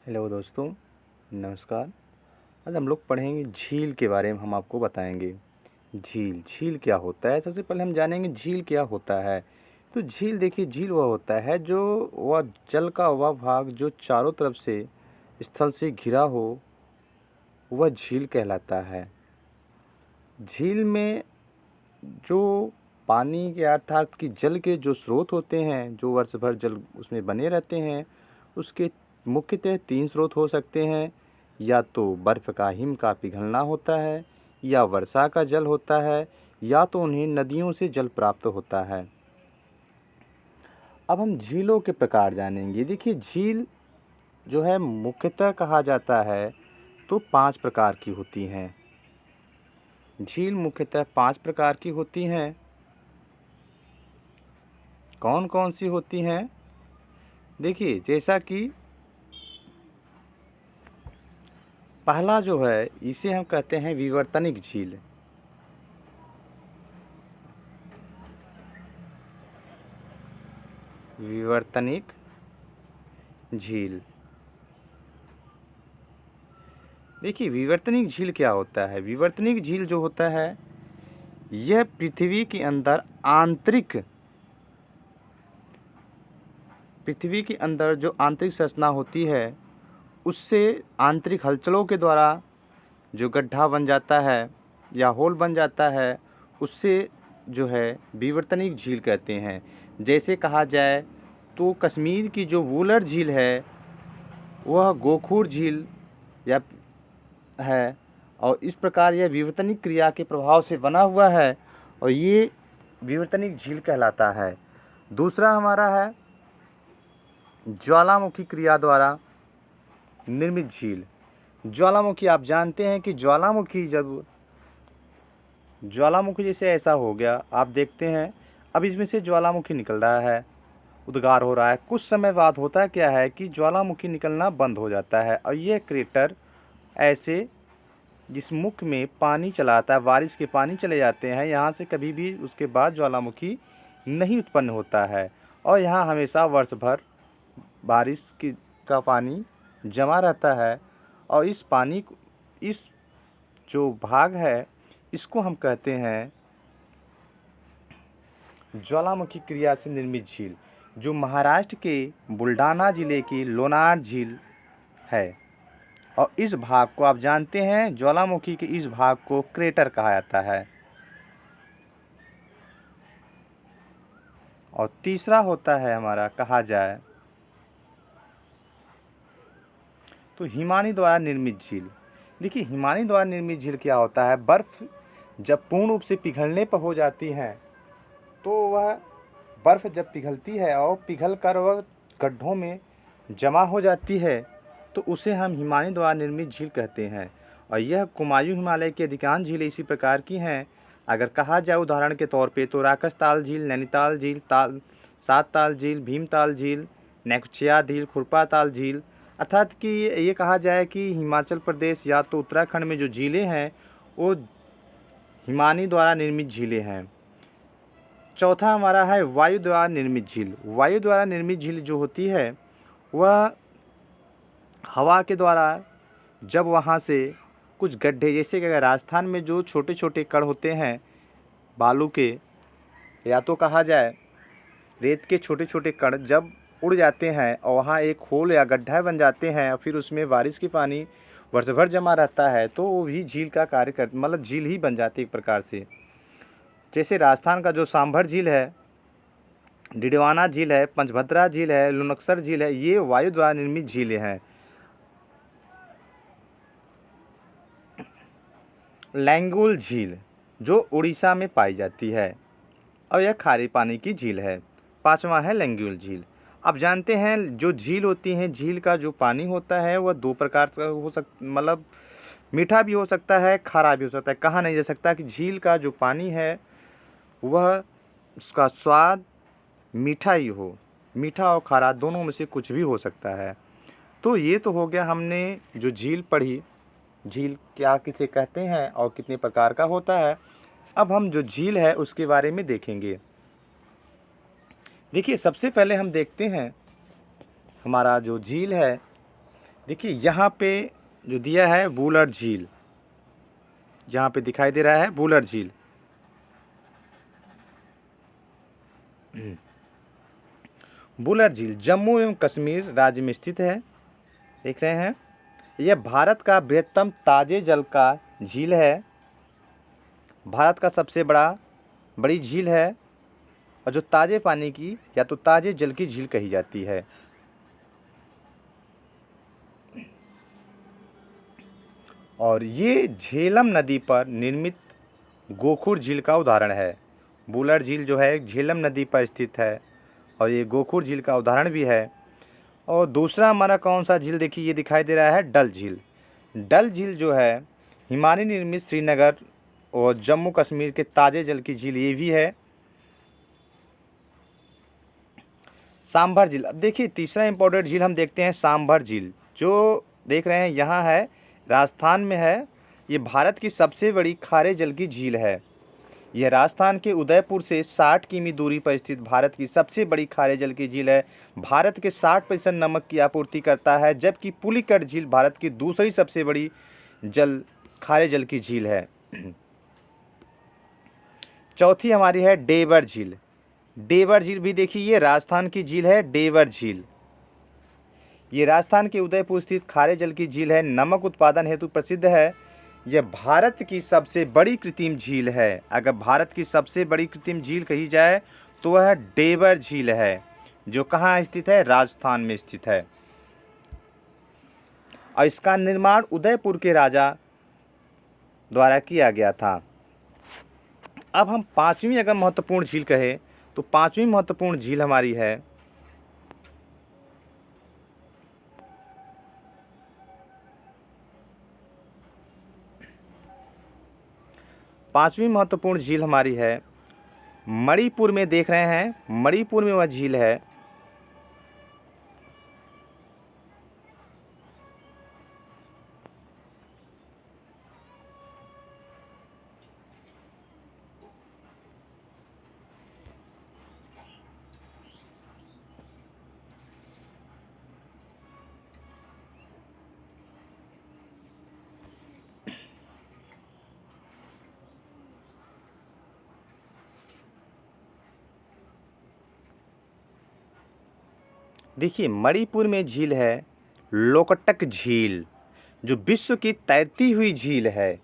Hello दोस्तों, नमस्कार। आज हम लोग पढ़ेंगे झील के बारे में। हम आपको बताएंगे झील झील क्या होता है। सबसे पहले हम जानेंगे झील क्या होता है। तो झील, देखिए, झील वह होता है जो वह जल का वह भाग जो चारों तरफ से स्थल से घिरा हो, वह झील कहलाता है। झील में जो पानी के अर्थात कि जल के जो स्रोत होते हैं, जो वर्ष भर जल उसमें बने रहते हैं, उसके मुख्यतः 3 स्रोत हो सकते हैं। या तो बर्फ़ का हिम का पिघलना होता है, या वर्षा का जल होता है, या तो उन्हें नदियों से जल प्राप्त होता है। अब हम झीलों के प्रकार जानेंगे। देखिए, झील जो है मुख्यतः कहा जाता है तो 5 प्रकार की होती हैं। झील मुख्यतः 5 प्रकार की होती हैं। कौन कौन सी होती हैं? देखिए, जैसा कि पहला जो है, इसे हम कहते हैं विवर्तनिक झील। विवर्तनिक झील। देखिए, विवर्तनिक झील क्या होता है? विवर्तनिक झील जो होता है, यह पृथ्वी के अंदर जो आंतरिक संरचना होती है, उससे आंतरिक हलचलों के द्वारा जो गड्ढा बन जाता है या होल बन जाता है, उससे जो है विवर्तनिक झील कहते हैं। जैसे कहा जाए तो कश्मीर की जो वुलर झील है, वह गोखूर झील या है, और इस प्रकार यह विवर्तनिक क्रिया के प्रभाव से बना हुआ है, और ये विवर्तनिक झील कहलाता है। दूसरा हमारा है ज्वालामुखी क्रिया द्वारा निर्मित झील। ज्वालामुखी, आप जानते हैं कि ज्वालामुखी जैसे ऐसा हो गया, आप देखते हैं अब इसमें से ज्वालामुखी निकल रहा है, उद्गार हो रहा है। कुछ समय बाद होता क्या है कि ज्वालामुखी निकलना बंद हो जाता है, और यह क्रेटर ऐसे जिस मुख में पानी चला आता है, बारिश के पानी चले जाते हैं, यहाँ से कभी भी उसके बाद ज्वालामुखी नहीं उत्पन्न होता है, और यहाँ हमेशा वर्ष भर बारिश का पानी जमा रहता है। और इस जो भाग है, इसको हम कहते हैं ज्वालामुखी क्रिया से निर्मित झील, जो महाराष्ट्र के बुल्ढाना जिले की लोनार झील है। और इस भाग को आप जानते हैं, ज्वालामुखी के इस भाग को क्रेटर कहा जाता है। और तीसरा होता है हमारा, कहा जाए तो हिमानी द्वारा निर्मित झील। देखिए, हिमानी द्वारा निर्मित झील क्या होता है? बर्फ़ जब पूर्ण रूप से पिघलने पर हो जाती है, तो वह बर्फ़ जब पिघलती है और पिघल कर वह गड्ढों में जमा हो जाती है, तो उसे हम हिमानी द्वारा निर्मित झील कहते हैं। और यह कुमायूं हिमालय की अधिकांश झीलें इसी प्रकार की हैं। अगर कहा जाए उदाहरण के तौर पे, तो राकसताल झील, नैनीताल झील, सात ताल झील, भीमताल झील, नेकचिया झील, खुरपाताल झील। अर्थात कि ये कहा जाए कि हिमाचल प्रदेश या तो उत्तराखंड में जो झीलें हैं, वो हिमानी द्वारा निर्मित झीलें हैं। चौथा हमारा है वायु द्वारा निर्मित झील। वायु द्वारा निर्मित झील जो होती है, वह हवा के द्वारा जब वहाँ से कुछ गड्ढे, जैसे कि अगर राजस्थान में जो छोटे छोटे कण होते हैं बालू के, या तो कहा जाए रेत के छोटे छोटे कण जब उड़ जाते हैं और वहाँ एक होल या गड्ढा बन जाते हैं, और फिर उसमें बारिश की पानी वर्ष भर जमा रहता है, तो वो भी झील का कार्य कर, मतलब झील ही बन जाती है एक प्रकार से। जैसे राजस्थान का जो सांभर झील है, डिडवाना झील है, पंचभद्रा झील है, लुनकसर झील है, ये वायु द्वारा निर्मित झीलें हैं। लैंगुल झील जो उड़ीसा में पाई जाती है, और यह खारे पानी की झील है। पांचवा है लैंगुल झील। अब जानते हैं जो झील होती हैं, झील का जो पानी होता है वह 2 प्रकार का मतलब मीठा भी हो सकता है, खारा भी हो सकता है। कहा नहीं जा सकता कि झील का जो पानी है वह उसका स्वाद मीठा ही हो। मीठा और खारा दोनों में से कुछ भी हो सकता है। तो ये तो हो गया, हमने जो झील पढ़ी, झील क्या किसे कहते हैं और कितने प्रकार का होता है। अब हम जो झील है उसके बारे में देखेंगे। देखिए, सबसे पहले हम देखते हैं हमारा जो झील है, देखिए यहाँ पे जो दिया है वुलर झील, जहाँ पे दिखाई दे रहा है वुलर झील। वुलर झील जम्मू एवं कश्मीर राज्य में स्थित है, देख रहे हैं। यह भारत का बृहत्तम ताजे जल का झील है, भारत का सबसे बड़ी झील है, और जो ताजे पानी की या तो ताजे जल की झील कही जाती है। और ये झेलम नदी पर निर्मित गोखुर झील का उदाहरण है। वुलर झील जो है झेलम नदी पर स्थित है और ये गोखुर झील का उदाहरण भी है। और दूसरा हमारा कौन सा झील, देखिए ये दिखाई दे रहा है डल झील। डल झील जो है हिमानी निर्मित श्रीनगर और जम्मू कश्मीर के ताज़े जल की झील ये भी है। सांभर झील, अब देखिए तीसरा इम्पोर्टेंट झील हम देखते हैं सांभर झील, जो देख रहे हैं यहाँ है, राजस्थान में है। ये भारत की सबसे बड़ी खारे जल की झील है। यह राजस्थान के उदयपुर से 60 किमी दूरी पर स्थित भारत की सबसे बड़ी खारे जल की झील है। भारत के 60% नमक की आपूर्ति करता है, जबकि पुलिकट झील भारत की दूसरी सबसे बड़ी खारे जल की झील है। चौथी हमारी है डेवर झील। डेवर झील भी देखिए ये राजस्थान की झील है। डेवर झील ये राजस्थान के उदयपुर स्थित खारे जल की झील है, नमक उत्पादन हेतु प्रसिद्ध है। यह भारत की सबसे बड़ी कृत्रिम झील है। अगर भारत की सबसे बड़ी कृत्रिम झील कही जाए तो वह डेवर झील है, जो कहाँ स्थित है, राजस्थान में स्थित है। और इसका निर्माण उदयपुर के राजा द्वारा किया गया था। अब हम पांचवी अगर महत्वपूर्ण झील कहें तो पांचवी महत्वपूर्ण झील हमारी है मणिपुर में, देख रहे हैं मणिपुर में वह झील है। देखिए मणिपुर में झील है लोकटक झील, जो विश्व की तैरती हुई झील है।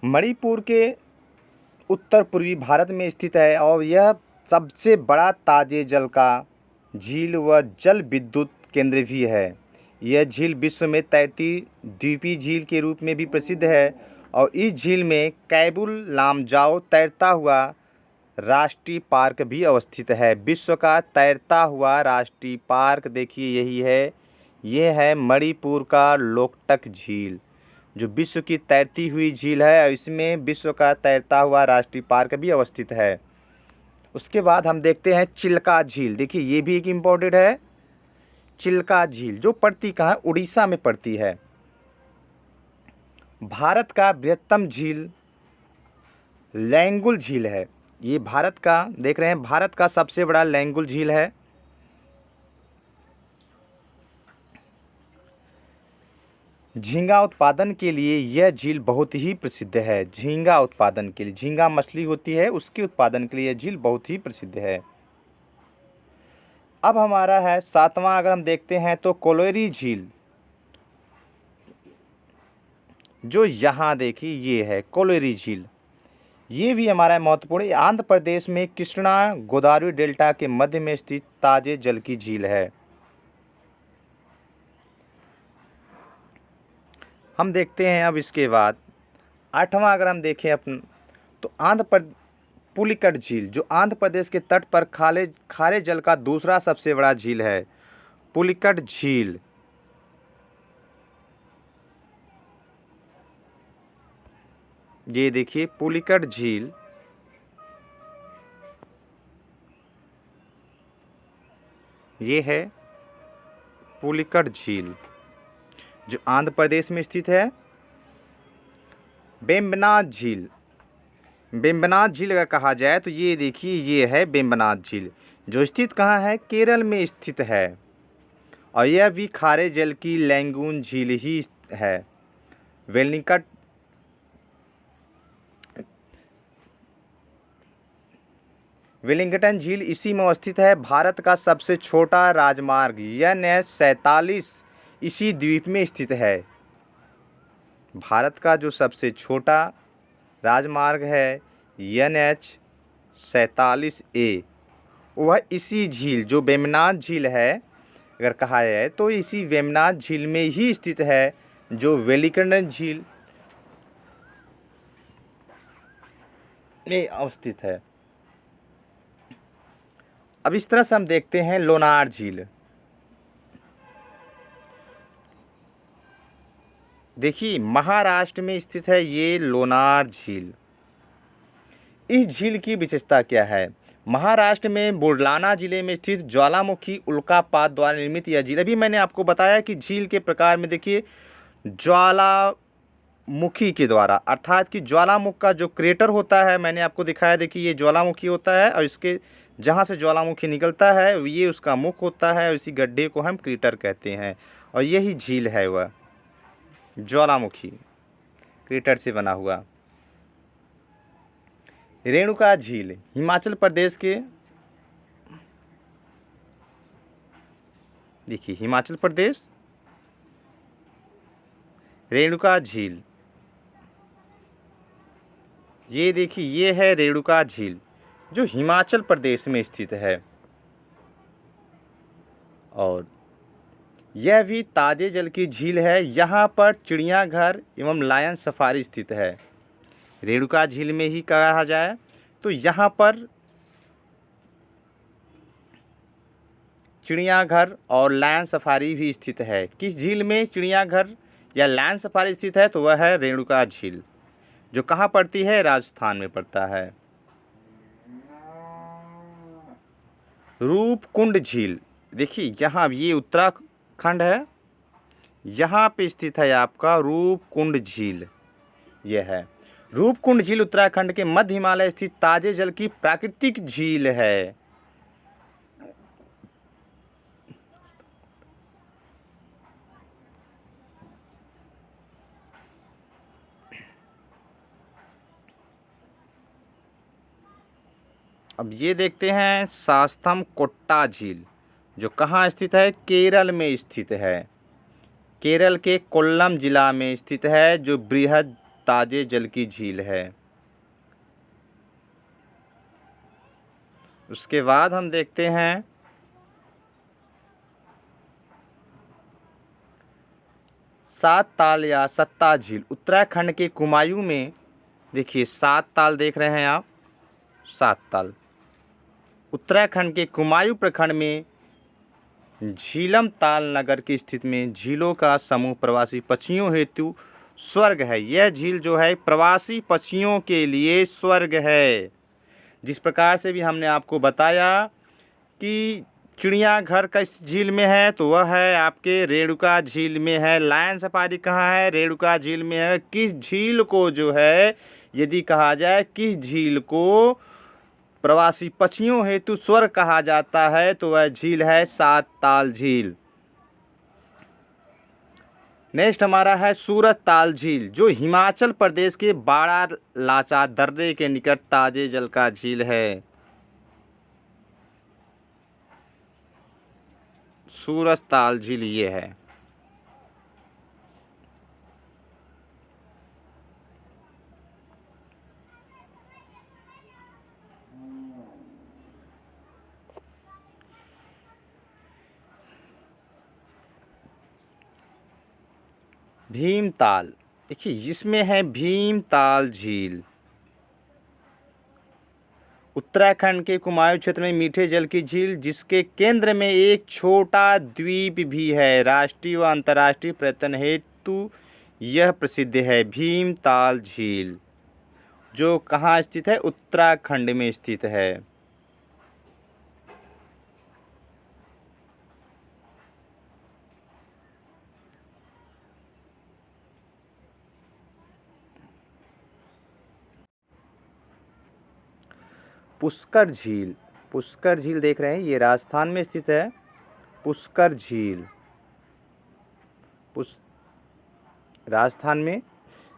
मणिपुर के उत्तर पूर्वी भारत में स्थित है और यह सबसे बड़ा ताजे जल का झील व जल विद्युत केंद्र भी है। यह झील विश्व में तैरती द्वीपीय झील के रूप में भी प्रसिद्ध है और इस झील में कैबुल लामजाओ तैरता हुआ राष्ट्रीय पार्क भी अवस्थित है। विश्व का तैरता हुआ राष्ट्रीय पार्क देखिए यही है, ये है मणिपुर का लोकटक झील, जो विश्व की तैरती हुई झील है और इसमें विश्व का तैरता हुआ राष्ट्रीय पार्क भी अवस्थित है। उसके बाद हम देखते हैं चिल्का झील। देखिए ये भी एक इम्पोर्टेंट है, चिल्का झील जो पड़ती कहाँ है, उड़ीसा में पड़ती है। भारत का बृहत्तम झील लैंगुल झील है। ये भारत का, देख रहे हैं भारत का सबसे बड़ा लैंगुल झील है। झींगा उत्पादन के लिए यह झील बहुत ही प्रसिद्ध है। झींगा उत्पादन के लिए, झींगा मछली होती है उसके उत्पादन के लिए यह झील बहुत ही प्रसिद्ध है। अब हमारा है सातवां, अगर हम देखते हैं तो कोलोरी झील, जो यहाँ देखिए ये है कोलोरी झील। ये भी हमारा महत्वपूर्ण, आंध्र प्रदेश में कृष्णा गोदावरी डेल्टा के मध्य में स्थित ताजे जल की झील है। हम देखते हैं अब इसके बाद आठवां अगर हम देखें अपन तो पुलिकट झील, जो आंध्र प्रदेश के तट पर खारे जल का दूसरा सबसे बड़ा झील है। पुलिकट झील ये देखिए पुलिकट झील, ये है पुलिकट झील जो आंध्र प्रदेश में स्थित है। वेम्बनाथ झील, वेम्बनाथ झील अगर कहा जाए तो ये देखिए ये है वेम्बनाथ झील, जो स्थित कहाँ है, केरल में स्थित है। और यह भी खारे जल की लैंगून झील ही है। वेलिंगटन झील इसी में अवस्थित है। भारत का सबसे छोटा राजमार्ग NH-47 इसी द्वीप में स्थित है। भारत का जो सबसे छोटा राजमार्ग है NH-47A, वह इसी झील जो वेम्बनाथ झील है अगर कहा जाए तो इसी वेम्बनाथ झील में ही स्थित है, जो वेलिंगटन झील में अवस्थित है। अब इस तरह से हम देखते हैं लोनार झील। देखिए महाराष्ट्र में स्थित है ये लोनार झील। इस झील की विशेषता क्या है? महाराष्ट्र में बुलढाना जिले में स्थित ज्वालामुखी उल्कापात द्वारा निर्मित यह झील। अभी मैंने आपको बताया कि झील के प्रकार में देखिए ज्वालामुखी के द्वारा, अर्थात कि ज्वालामुख का जो क्रेटर होता है, मैंने आपको दिखाया, देखिए ये ज्वालामुखी होता है और इसके जहाँ से ज्वालामुखी निकलता है ये उसका मुख होता है और इसी गड्ढे को हम क्रेटर कहते हैं, और यही झील है वह ज्वालामुखी क्रेटर से बना हुआ। रेणुका झील हिमाचल प्रदेश के, देखिए हिमाचल प्रदेश रेणुका झील, ये देखिए ये है रेणुका झील जो हिमाचल प्रदेश में स्थित है, और यह भी ताजे जल की झील है। यहाँ पर चिड़ियाघर एवं लायन सफारी स्थित है। रेणुका झील में ही कहा जाए तो यहाँ पर चिड़ियाघर और लायन सफारी भी स्थित है। किस झील में चिड़ियाघर या लायन सफारी स्थित है? तो वह है रेणुका झील, जो कहाँ पड़ती है? राजस्थान में पड़ता है। रूपकुंड झील, देखिए यहाँ ये उत्तराखंड है, यहाँ पे स्थित है आपका रूपकुंड झील। यह है रूपकुंड झील उत्तराखंड के मध्य हिमालय स्थित ताजे जल की प्राकृतिक झील है। अब ये देखते हैं शास्त्रम कोट्टा झील, जो कहाँ स्थित है? केरल में स्थित है। केरल के कोल्लम जिला में स्थित है, जो बृहद ताजे जल की झील है। उसके बाद हम देखते हैं सात ताल या सत्ता झील उत्तराखंड के कुमायूं में। देखिए सात ताल देख रहे हैं आप, सात ताल उत्तराखंड के कुमायूं प्रखंड में झीलम ताल नगर की स्थिति में झीलों का समूह प्रवासी पक्षियों हेतु स्वर्ग है। यह झील जो है प्रवासी पक्षियों के लिए स्वर्ग है। जिस प्रकार से भी हमने आपको बताया कि चिड़ियाघर का इस झील में है, तो वह है आपके रेणुका झील में है। लायन सफारी कहाँ है? रेणुका झील में है। किस झील को जो है, यदि कहा जाए किस झील को प्रवासी पक्षियों हेतु स्वर्ग कहा जाता है, तो वह झील है सात ताल झील। नेक्स्ट हमारा है सूरज ताल झील, जो हिमाचल प्रदेश के बाड़ा लाचा दर्रे के निकट ताजे जल का झील है। सूरज ताल झील ये है। भीमताल, देखिए इसमें है भीमताल झील। उत्तराखंड के कुमायूं क्षेत्र में मीठे जल की झील, जिसके केंद्र में एक छोटा द्वीप भी है। राष्ट्रीय व अंतर्राष्ट्रीय पर्यटन हेतु यह प्रसिद्ध है। भीमताल झील जो कहाँ स्थित है? उत्तराखंड में स्थित है। पुष्कर झील, पुष्कर झील देख रहे हैं, ये राजस्थान में स्थित है। पुष्कर झील राजस्थान में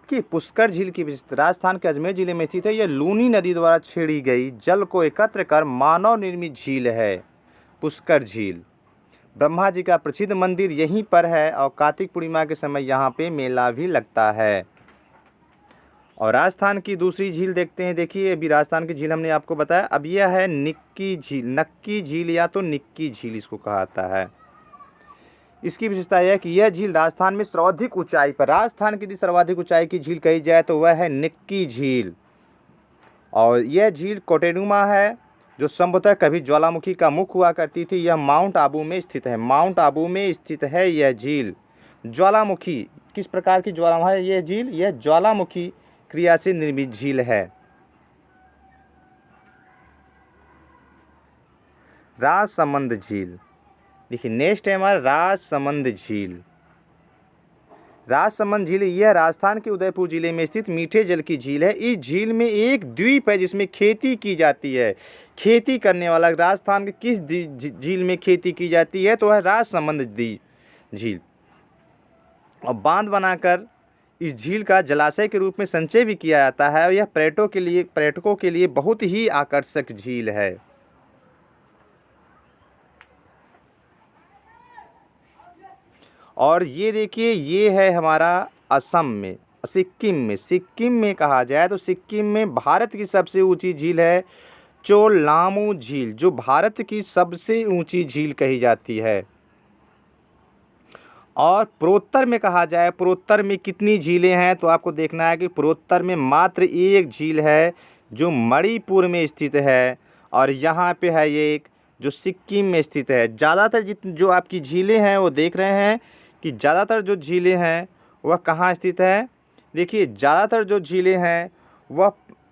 कि पुष्कर झील की विशेषता राजस्थान के अजमेर जिले में स्थित है। यह लूनी नदी द्वारा छेड़ी गई जल को एकत्र कर मानव निर्मित झील है पुष्कर झील। ब्रह्मा जी का प्रसिद्ध मंदिर यहीं पर है और कार्तिक पूर्णिमा के समय यहाँ पे मेला भी लगता है। और राजस्थान की दूसरी झील देखते हैं। देखिए अभी राजस्थान की झील हमने आपको बताया। अब यह है निक्की झील, नक्की झील या तो निक्की झील इसको कहा जाता है। इसकी विशेषता यह है कि यह झील राजस्थान में सर्वाधिक ऊंचाई पर, राजस्थान की यदि सर्वाधिक ऊंचाई की झील कही जाए तो वह है निक्की झील। और यह झील कोटेनुमा है जो संभवतः कभी ज्वालामुखी का मुख हुआ करती थी। यह माउंट आबू में स्थित है। माउंट आबू में स्थित है यह झील। ज्वालामुखी, किस प्रकार की ज्वालामुखी है यह झील? यह ज्वालामुखी क्रिया से निर्मित झील है। राजसमंद झील, देखिए नेक्स्ट है हमारा राजसमंद झील। राजसमंद झील यह राजस्थान के उदयपुर जिले में स्थित मीठे जल की झील है। इस झील में एक द्वीप है जिसमें खेती की जाती है। खेती करने वाला राजस्थान के किस झील में खेती की जाती है? तो है राजसमंद झील। और बांध बनाकर इस झील का जलाशय के रूप में संचय भी किया जाता है और यह पर्यटकों के लिए बहुत ही आकर्षक झील है। और ये देखिए ये है हमारा असम में, सिक्किम में कहा जाए तो सिक्किम में भारत की सबसे ऊंची झील है चोलामू झील, जो भारत की सबसे ऊंची झील कही जाती है। और पूर्वोत्तर में कहा जाए, पूर्वोत्तर में कितनी झीलें हैं तो आपको देखना है कि पूर्वोत्तर में मात्र एक झील है जो मणिपुर में स्थित है और यहाँ पे है ये एक जो सिक्किम में स्थित है। ज़्यादातर जो आपकी झीलें हैं वो देख रहे हैं कि ज़्यादातर जो झीलें हैं वह कहाँ स्थित है। देखिए ज़्यादातर जो झीलें हैं वह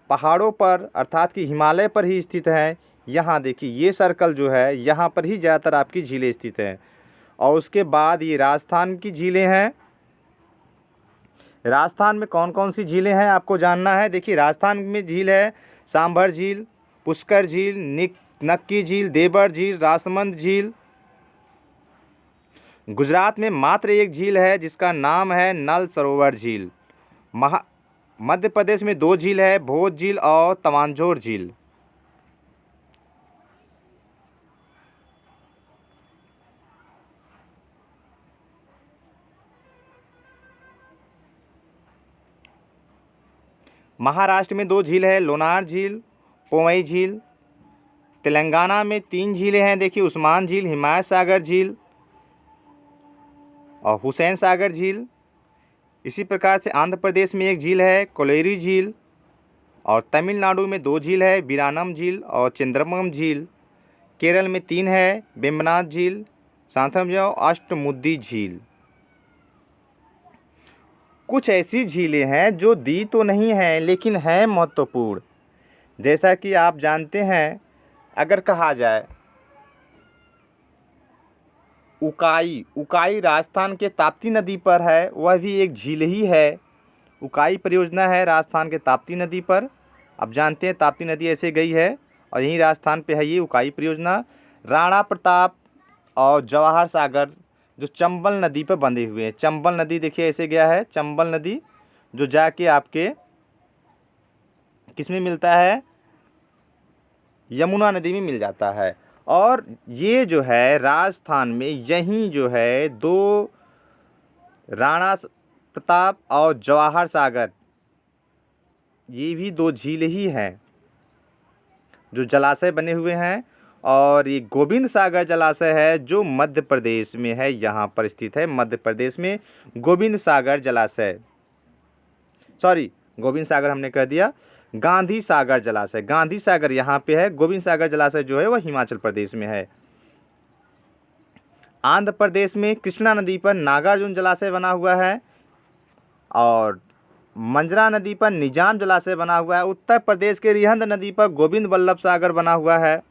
पहाड़ों पर अर्थात कि हिमालय पर ही स्थित है। यहाँ देखिए ये सर्कल जो है यहाँ पर ही ज़्यादातर आपकी झीलें स्थित हैं। और उसके बाद ये राजस्थान की झीलें हैं। राजस्थान में कौन कौन सी झीलें हैं आपको जानना है। देखिए राजस्थान में झील है सांभर झील, पुष्कर झील, नक्की झील, देवर झील, राजसमंद झील। गुजरात में मात्र एक झील है जिसका नाम है नल सरोवर झील। मध्य प्रदेश में दो झील है, भोज झील और तवांझोर झील। महाराष्ट्र में दो झील है, लोनार झील, पोमई झील। तेलंगाना में तीन झीलें हैं। देखिए उस्मान झील, हिमायत सागर झील और हुसैन सागर झील। इसी प्रकार से आंध्र प्रदेश में एक झील है कोलेरी झील और तमिलनाडु में दो झील है वीरानम झील और चंद्रमम झील। केरल में तीन है वेम्बनाथ झील, सांथम और अष्टमुदी झील। कुछ ऐसी झीलें हैं जो दी तो नहीं हैं लेकिन हैं महत्वपूर्ण। जैसा कि आप जानते हैं अगर कहा जाए उकाई राजस्थान के ताप्ती नदी पर है, वह भी एक झील ही है। उकाई परियोजना है राजस्थान के ताप्ती नदी पर। अब जानते हैं ताप्ती नदी ऐसे गई है और यहीं राजस्थान पे है ये उकाई परियोजना। राणा प्रताप और जवाहर सागर जो चंबल नदी पर बंधे हुए हैं। चंबल नदी देखिए ऐसे गया है, चंबल नदी जो जाके आपके किस में मिलता है? यमुना नदी में मिल जाता है। और ये जो है राजस्थान में यहीं जो है दो राणा प्रताप और जवाहर सागर, ये भी दो झील ही हैं जो जलाशय बने हुए हैं। और ये गोविंद सागर जलाशय है जो मध्य प्रदेश में है, यहाँ पर स्थित है मध्य प्रदेश में गोविंद सागर जलाशय। सॉरी गोविंद सागर हमने कह दिया, गांधी सागर जलाशय। गांधी सागर यहाँ पे है, गोविंद सागर जलाशय जो है वह हिमाचल प्रदेश में है। आंध्र प्रदेश में कृष्णा नदी पर नागार्जुन जलाशय बना हुआ है और मंजरा नदी पर निजाम जलाशय बना हुआ है। उत्तर प्रदेश के रिहंद नदी पर गोविंद वल्लभ सागर बना हुआ है।